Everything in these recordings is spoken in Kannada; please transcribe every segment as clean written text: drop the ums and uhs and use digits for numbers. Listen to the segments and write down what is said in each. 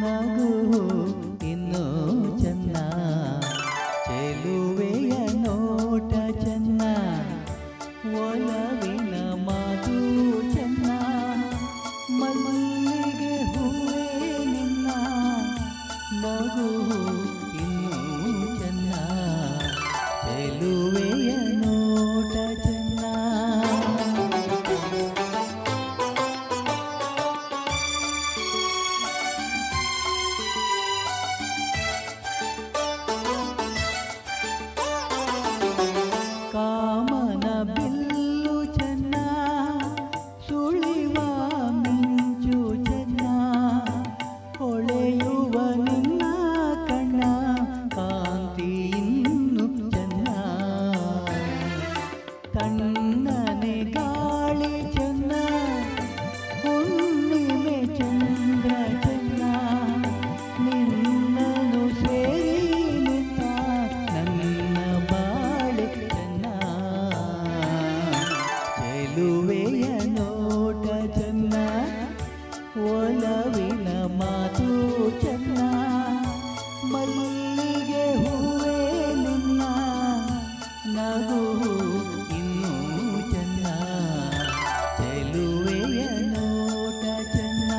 ನಗು ಇನ್ನೂ ಚೆನ್ನ, ಚೆಲುವೆಯ ನೋಟ ಚೆನ್ನ, ಒಲವಿನ ಮಾತು ಚೆನ್ನ, ಮಲ್ಲಿಗೆ ಹೂವೇ ನಿನ್ನ ನಗು ಇನ್ನೂ ಚೆನ್ನ, ಚೆಲುವೆಯ ನೋಟ ಚೆನ್ನ. ಕಾಮನ ಬಿಲ್ಲು ಚೆನ್ನ, ಸುಳಿವ ಮಿಂಚು ಚೆನ್ನ, ಹೊಳೆಯುವ ನಿನ್ನ ಕಣ್ಣ ಕಾಂತಿ ಇನ್ನು ಚೆನ್ನ, ತಣ್ಣನೆ ಗಾಳಿ ಚೆನ್ನ, ಹುಣ್ಣಿಮೆ ಚಂದ್ರ ಚೆನ್ನ, ನಿನ್ನನು ಸೇರಿ ನಿಂತ ನನ್ನ ಬಾಳೆ ಚೆನ್ನ, ಚೆಲುವೆಯ ನೋಟ ಚೆನ್ನ, ಒಲವಿನ ಮಾತು ಚೆನ್ನ, ಮಲ್ಲಿಗೆ ಹೂವೇ ನಿನ್ನ ನಗು ಇನ್ನೂ ಚೆನ್ನ, ಚೆಲುವೆಯ ನೋಟ ಚೆನ್ನ.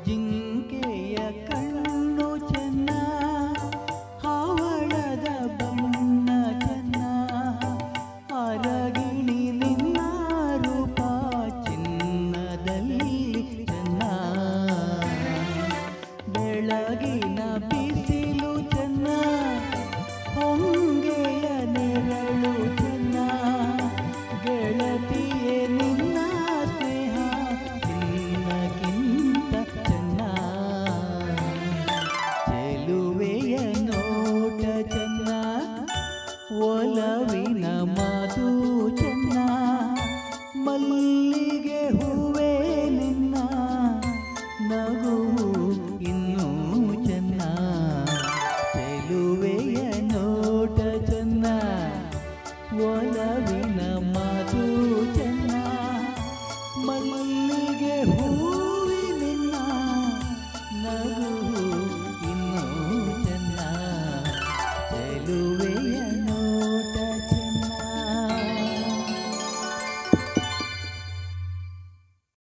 ಜಿಂಕೆಯ ಕಣ್ಣು ಚೆನ್ನ, ಹವಳದ ಬಣ್ಣ ಚೆನ್ನ, ಅರಗಿಣಿ ನಿನ್ನ ರೂಪ ಚಿನ್ನದಲ್ಲಿ ಚೆನ್ನ, ಬೆಳಗಿನ